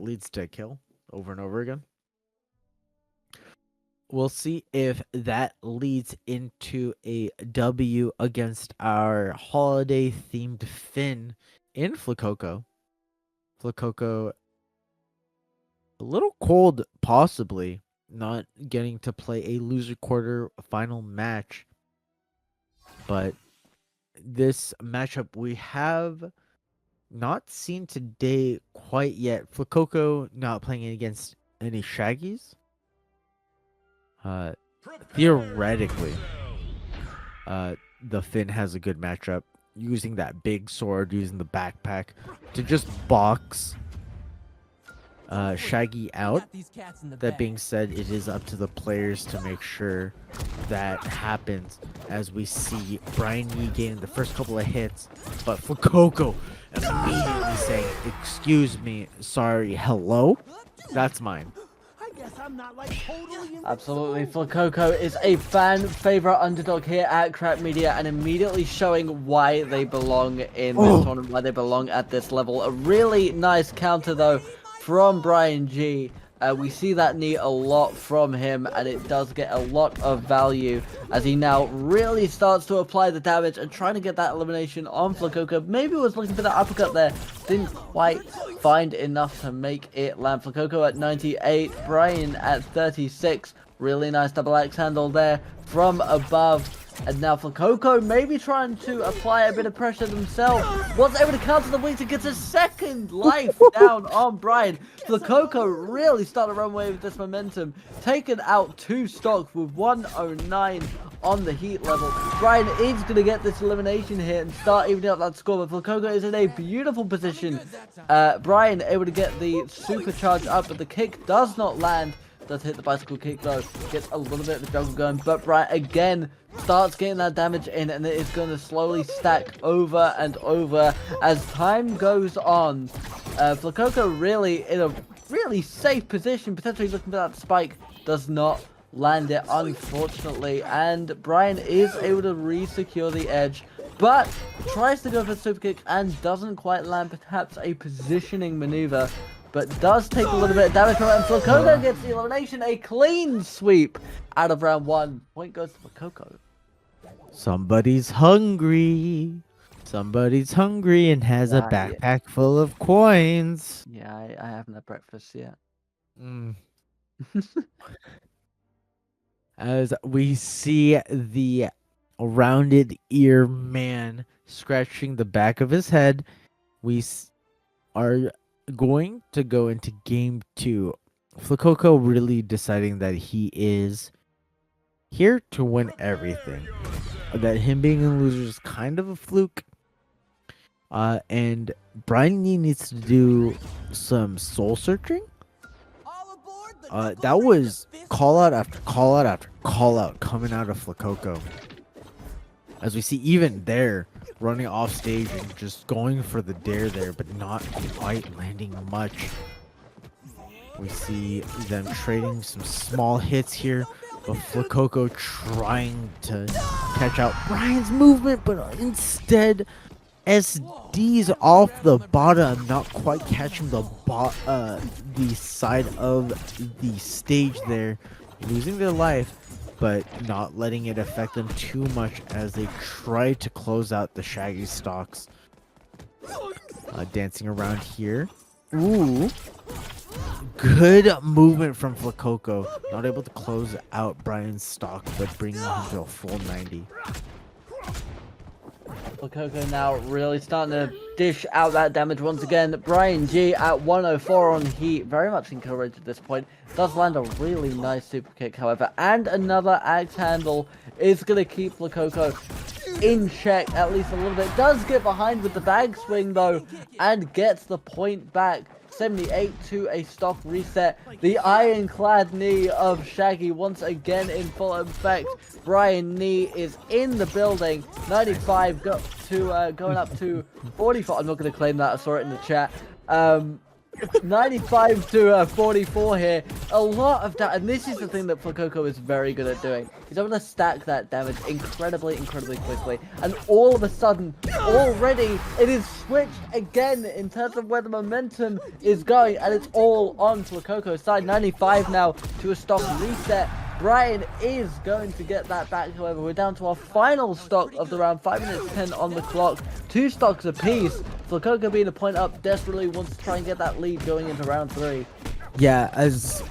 leads to a kill over and over again. We'll see if that leads into a W against our holiday-themed Finn in Flacoco. Flacoco, a little cold, possibly, not getting to play a loser quarter final match. But this matchup we have not seen today quite yet. Flacoco not playing against any Shaggies. Theoretically, the Finn has a good matchup using that big sword, using the backpack to just box Shaggy out. That being said, it is up to the players to make sure that happens, as we see BrianYi getting the first couple of hits, but Flacoco immediately saying, "Excuse me, sorry, hello? That's mine." Absolutely, Flacoco is a fan favorite underdog here at Crap Media, and immediately showing why they belong in this tournament, why they belong at this level. A really nice counter though from BrianYi. We see that knee a lot from him, and it does get a lot of value as he now really starts to apply the damage and trying to get that elimination on Flacoco. Maybe was looking for that uppercut there, didn't quite find enough to make it land. Flacoco at 98, Brian at 36. Really nice double axe handle there from above. And now Flacoco maybe trying to apply a bit of pressure themselves. Was able to counter the weak to get a second life down on Brian. Flacoco really started to run away with this momentum. Taken out 2 stocks with 109 on the heat level. Brian is going to get this elimination here and start evening up that score. But Flacoco is in a beautiful position. Brian able to get the supercharge up, but the kick does not land. Does hit the bicycle kick though. Gets a little bit of the juggle going, but Brian again starts getting that damage in, and it is going to slowly stack over and over as time goes on. Flacoco really in a really safe position, potentially looking for that spike. Does not land it, unfortunately, and Brian is able to re-secure the edge, but tries to go for the super kick and doesn't quite land. Perhaps a positioning maneuver, but does take a little bit of damage from it, and Flacoco gets the elimination. A clean sweep out of round 1. Point goes to Flacoco. Somebody's hungry. Somebody's hungry and has a backpack full of coins. Yeah, I haven't had breakfast yet. As we see the rounded ear man scratching the back of his head, we are going to go into game 2. Flacoco really deciding that he is here to win everything. That him being in losers is kind of a fluke. And BrianYi needs to do some soul searching. That was call out after call out after call out coming out of Flacoco. As we see even there, running off stage and just going for the dare there, but not quite landing much. We see them trading some small hits here, but Flacoco trying to catch out Brian's movement, but instead SD's off the bottom, not quite catching the side of the stage there, losing their life, but not letting it affect them too much as they try to close out the Shaggy stocks. Dancing around here. Ooh. Good movement from Flacoco. Not able to close out Brian's stock, but bringing him to a full 90. Flacoco now really starting to dish out that damage once again. BrianYi at 104 on heat. Very much encouraged at this point. Does land a really nice super kick, however. And another axe handle is going to keep Flacoco in check at least a little bit. Does get behind with the bag swing though, and gets the point back. 78 to a stock reset. The ironclad knee of Shaggy once again in full effect. BrianYi is in the building. 95 going up to 44. I'm not going to claim that. I saw it in the chat. 95 to 44 here. A lot of that, and this is the thing that Flacoco is very good at doing. He's able to stack that damage incredibly quickly. And all of a sudden, already, it is switched again in terms of where the momentum is going. And it's all on Flacoco's side. 95 now to a stock reset. Brian is going to get that back, however. We're down to our final stock of the round. 5 minutes 10 on the clock. 2 stocks apiece. Flacoco being a point up desperately wants to try and get that lead going into round 3. Yeah, as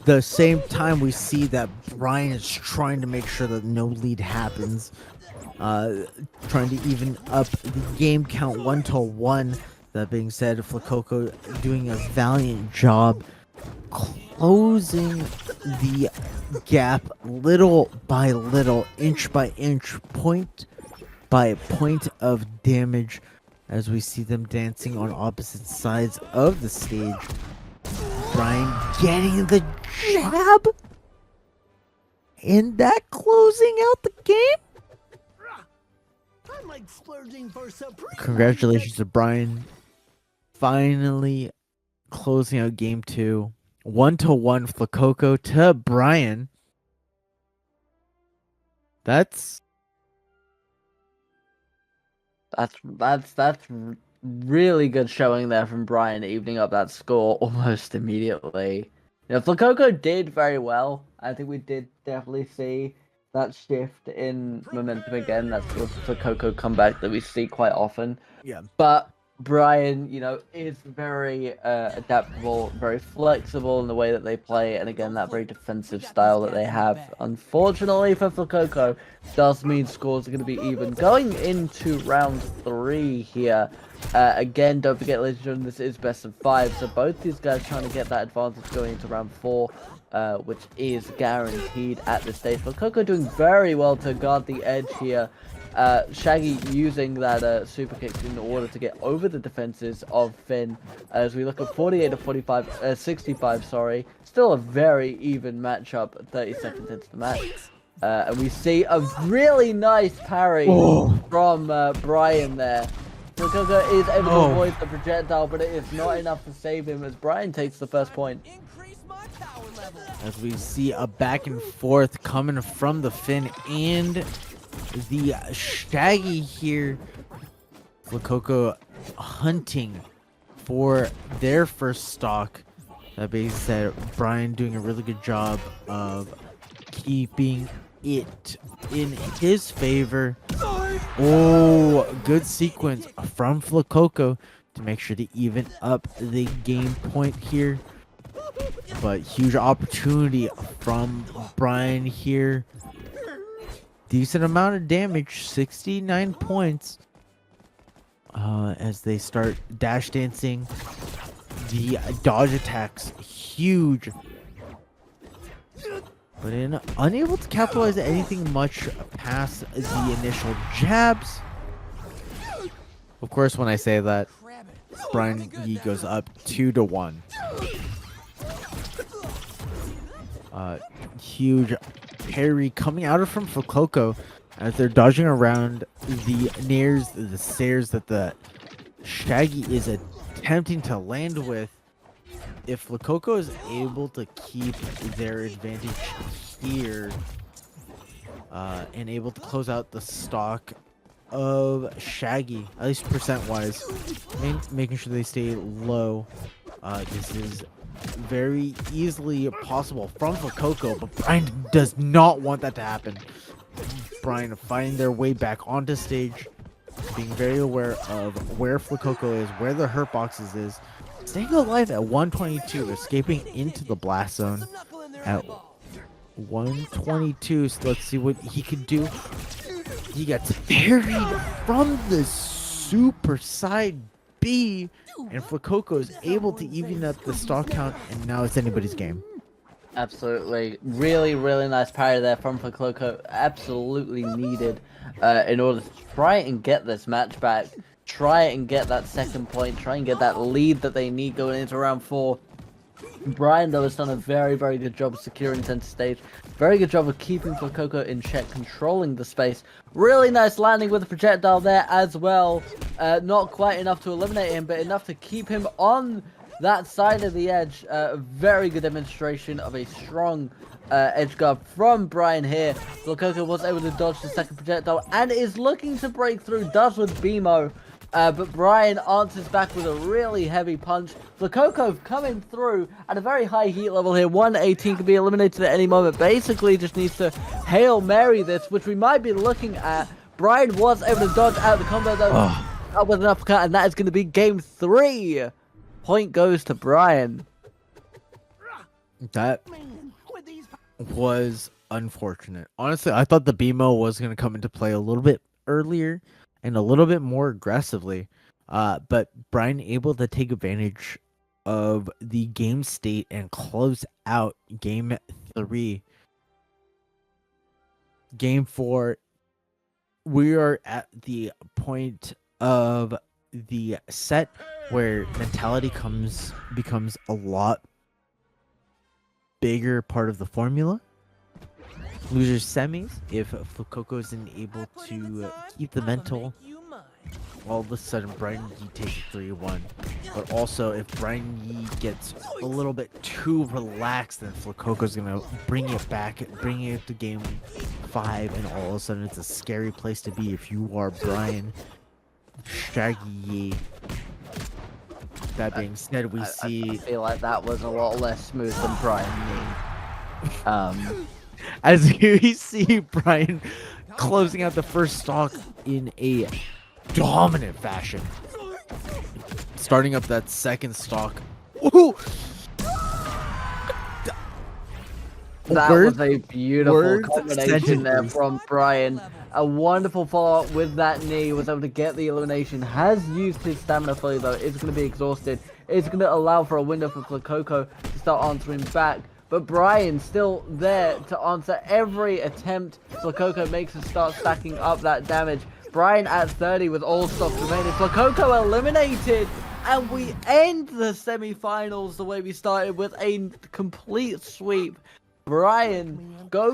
the same time we see that Brian is trying to make sure that no lead happens. Trying to even up the game count 1-1. That being said, Flacoco doing a valiant job closing the gap little by little, inch by inch, point by point of damage as we see them dancing on opposite sides of the stage. Brian getting the jab and that closing out the game. I'm like splurging for Congratulations to Brian, finally closing out game 2. 1-1 Flacoco to Brian. That's really good showing there from Brian, evening up that score almost immediately. You know, Flacoco did very well. I think we did definitely see that shift in momentum again. That's the Flacoco comeback that we see quite often. yeah. But Brian, you know, is very adaptable, very flexible in the way that they play, and again, that very defensive style that they have. Unfortunately for Flacoco, does mean scores are going to be even. Going into round 3 here, again, don't forget, ladies and gentlemen, this is best of 5, so both these guys trying to get that advantage going into round 4, which is guaranteed at this stage. Flacoco doing very well to guard the edge here. Shaggy using that super kick in order to get over the defenses of Finn. As we look at 48 to 45, 65, sorry. Still a very even matchup, 30 seconds into the match. And we see a really nice parry from Brian there. Flacoco is able to avoid the projectile, but it is not enough to save him as Brian takes the first point. As we see a back and forth coming from the Finn and the Shaggy here. Flacoco hunting for their first stock. That being said, Brian doing a really good job of keeping it in his favor. Oh, good sequence from Flacoco to make sure to even up the game point here. But huge opportunity from Brian here. Decent amount of damage, 69 points. As they start dash dancing, the dodge attacks huge, but unable to capitalize anything much past the initial jabs. Of course, when I say that, BrianYi goes up 2-1. Huge parry coming out of from Flacoco as they're dodging around the nairs, the stairs that the Shaggy is attempting to land with. If Flacoco is able to keep their advantage here and able to close out the stock of Shaggy, at least percent-wise, making sure they stay low, this is very easily possible from Flacoco, but Brian does not want that to happen. Brian finding their way back onto stage, being very aware of where Flacoco is, where the hurt boxes is, staying alive at 122, escaping into the blast zone at 122. So let's see what he can do. He gets parried from the super side B, and Flacoco is able to even up the stock count, and now it's anybody's game. Absolutely. Really, really nice parry there from Flacoco. Absolutely needed in order to try and get this match back. Try and get that second point. Try and get that lead that they need going into round 4. Brian, though, has done a very, very good job of securing center stage. Very good job of keeping Flacoco in check, controlling the space. Really nice landing with the projectile there as well. Not quite enough to eliminate him, but enough to keep him on that side of the edge. Very good demonstration of a strong edge guard from Brian here. Flacoco was able to dodge the second projectile and is looking to break through, does with BMO. But Brian answers back with a really heavy punch. Flacoco coming through at a very high heat level here. 118 can be eliminated at any moment. Basically just needs to Hail Mary this, which we might be looking at. Brian was able to dodge out the combo though. Up with an uppercut, and that is going to be game 3. Point goes to Brian. That was unfortunate. Honestly, I thought the BMO was going to come into play a little bit earlier and a little bit more aggressively. But Brian able to take advantage of the game state and close out game 3. Game 4, we are at the point of the set where mentality becomes a lot bigger part of the formula. Losers semis, if Flacoco isn't able to keep the mental, all of a sudden BrianYi takes 3-1. But also, if BrianYi gets a little bit too relaxed, then Flacoco's gonna bring it back, bring it to game 5, and all of a sudden it's a scary place to be if you are Brian Shaggy. That being said, we see. I feel like that was a lot less smooth than BrianYi. As we see Brian closing out the first stock in a dominant fashion, starting up that second stock. Ooh! That was a beautiful combination there from Brian. A wonderful follow-up with that knee. Was able to get the elimination. Has used his stamina fully though. Is going to be exhausted. It's going to allow for a window for Flacoco to start answering back. But Brian still there to answer every attempt. Flacoco makes us start stacking up that damage. Brian at 30 with all stocks remaining. Flacoco eliminated. And we end the semi-finals the way we started with a complete sweep. Brian, go